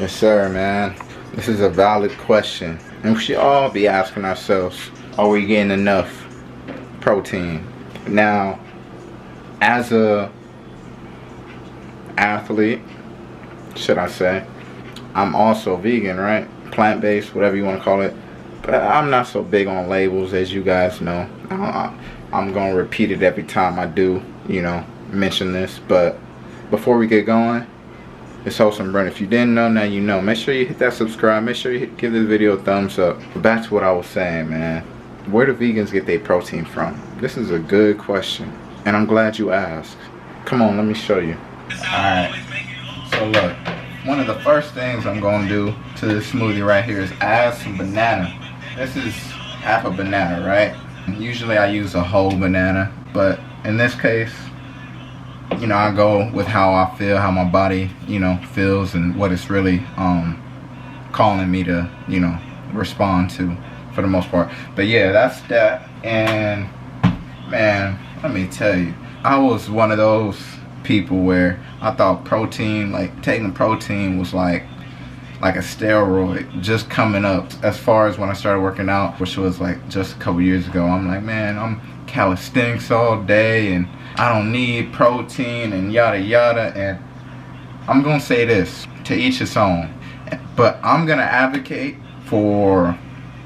Yes, sir, man. This is a valid question. And we should all be asking ourselves, are we getting enough protein? Now, as a athlete, should I say, I'm also vegan, right? Plant-based, whatever you want to call it. But I'm not so big on labels, as you guys know. I'm going to repeat it every time I do, mention this. But before we get going, it's Wholesome Brent. If you didn't know, now you know. Make sure you hit that subscribe. Make sure you give this video a thumbs up. But back to what I was saying, man. Where do vegans get their protein from? This is a good question, and I'm glad you asked. Come on, let me show you. Alright, so look. One of the first things I'm going to do to this smoothie right here is add some banana. This is half a banana, right? Usually I use a whole banana, but in this case, I go with how I feel, how my body, feels, and what it's really calling me to, respond to for the most part. But yeah, that's that. And man, let me tell you, I was one of those people where I thought protein, like taking protein, was like a steroid just coming up. As far as when I started working out, which was like just a couple years ago, I'm like, man, I'm calisthenics all day and I don't need protein and yada yada. And I'm gonna say this, to each his own, but I'm gonna advocate for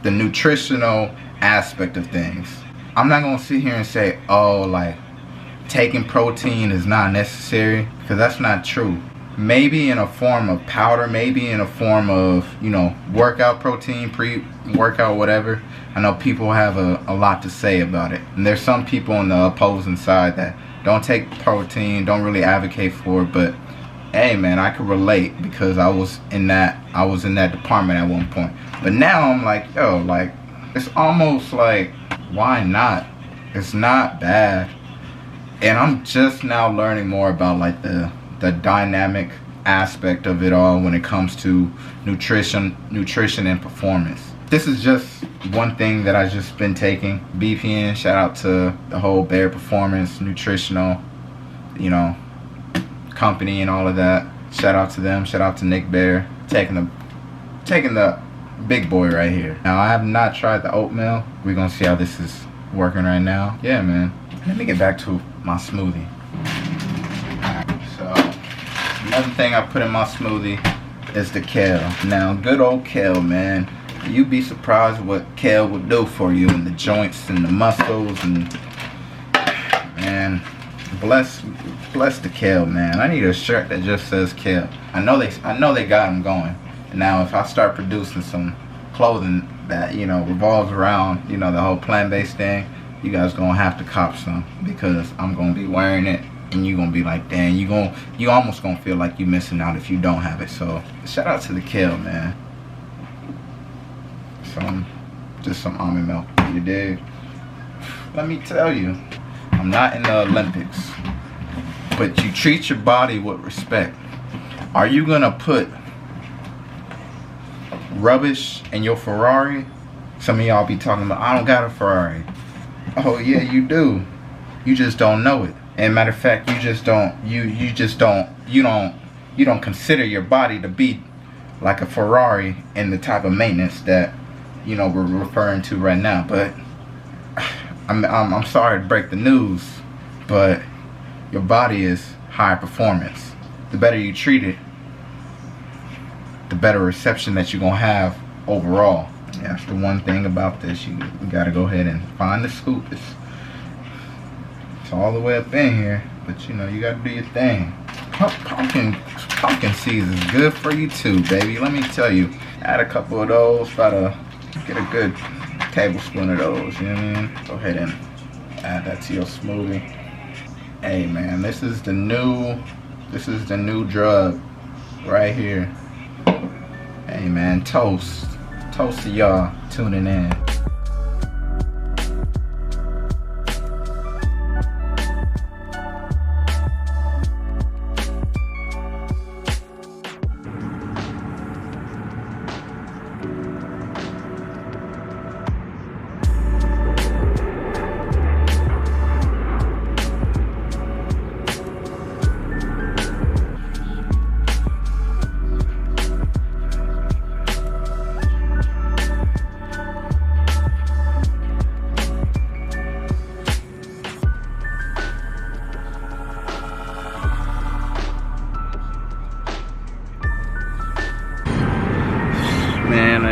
the nutritional aspect of things. I'm not gonna sit here and say, oh, like taking protein is not necessary, because that's not true. Maybe in a form of powder, maybe in a form of, workout protein, pre-workout, whatever. I know people have a lot to say about it. And there's some people on the opposing side that don't take protein, don't really advocate for it. But hey, man, I could relate, because I was in that department at one point. But now I'm like, yo, like, it's almost like, why not? It's not bad. And I'm just now learning more about like the dynamic aspect of it all when it comes to nutrition and performance. This is just one thing that I've just been taking. BPN, shout out to the whole Bear Performance Nutritional, company and all of that. Shout out to them. Shout out to Nick Bear taking the big boy right here. Now, I have not tried the oatmeal. We're gonna see how this is working right now. Yeah, man. Let me get back to my smoothie. So, another thing I put in my smoothie is the kale. Now, good old kale, man. You'd be surprised what kale will do for you in the joints and the muscles. And man, bless the kale, man. I need a shirt that just says kale. I know they got them going. Now, if I start producing some clothing that revolves around the whole plant-based thing, you guys gonna have to cop some, because I'm gonna be wearing it, and you gonna be like, dang, you almost gonna feel like you missing out if you don't have it. So shout out to the kale, man. Just some almond milk, you dig? Let me tell you, I'm not in the Olympics, but you treat your body with respect. Are you gonna put rubbish in your Ferrari? Some of y'all be talking about, I don't got a Ferrari. Oh yeah, you do. You just don't know it. And matter of fact, you don't consider your body to be like a Ferrari in the type of maintenance that we're referring to right now. But I'm sorry to break the news, but your body is high performance. The better you treat it, the better reception that you're gonna have overall. That's the one thing about this. You gotta go ahead and find the scoop. It's all the way up in here, but you gotta do your thing. Pumpkin seeds is good for you too, baby. Let me tell you. Add a couple of those. Try to get a good tablespoon of those. You know what I mean? Go ahead and add that to your smoothie. Hey man, this is the new drug right here. Hey man, toast to y'all tuning in.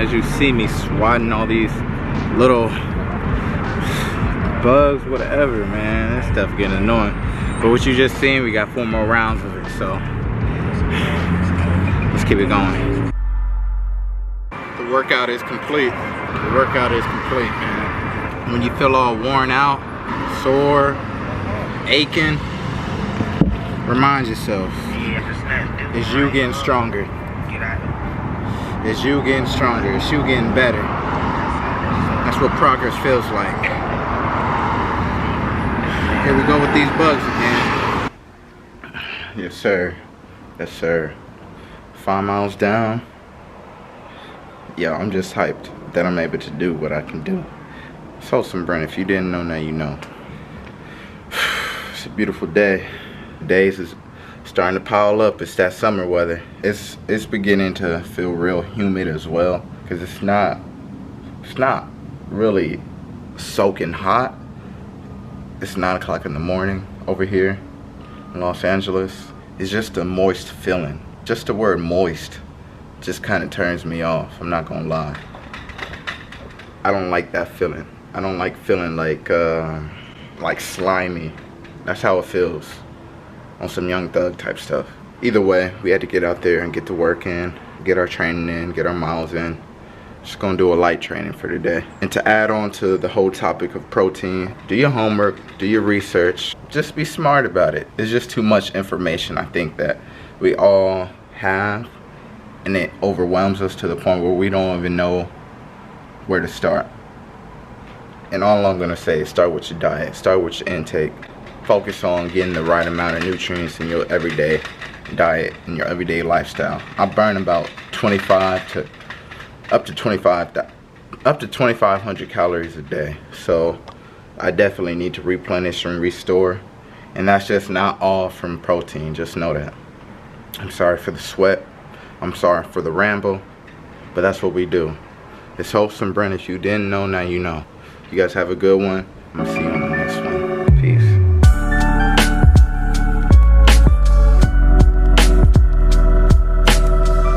as you see me swatting all these little bugs, whatever, man. That stuff getting annoying. But what you just seen, we got 4 more rounds of it, so let's keep it going. The workout is complete. The workout is complete, man. When you feel all worn out, sore, aching, remind yourself, it's you getting stronger. It's you getting stronger. It's you getting better. That's what progress feels like. Here we go with these bugs again. Yes, sir. Yes, sir. 5 miles down. Yeah, I'm just hyped that I'm able to do what I can do. It's Wholesome Brent. If you didn't know, now you know. It's a beautiful day. Days is starting to pile up. It's that summer weather. It's beginning to feel real humid as well, because it's not really soaking hot. It's 9 o'clock in the morning over here in Los Angeles. It's just a moist feeling. Just the word moist just kind of turns me off. I'm not gonna lie. I don't like that feeling. I don't like feeling like slimy. That's how it feels. On some Young Thug type stuff. Either way, we had to get out there and get to work in, get our training in, get our miles in. Just gonna do a light training for today. And to add on to the whole topic of protein, do your homework, do your research, just be smart about it. It's just too much information, I think, that we all have, and it overwhelms us to the point where we don't even know where to start. And all I'm gonna say is start with your diet, start with your intake. Focus on getting the right amount of nutrients in your everyday diet, in your everyday lifestyle. I burn about up to 2,500 calories a day. So I definitely need to replenish and restore. And that's just not all from protein, just know that. I'm sorry for the sweat. I'm sorry for the ramble, but that's what we do. It's Wholesome Brent. If you didn't know, now you know. You guys have a good one. I'm gonna see you on the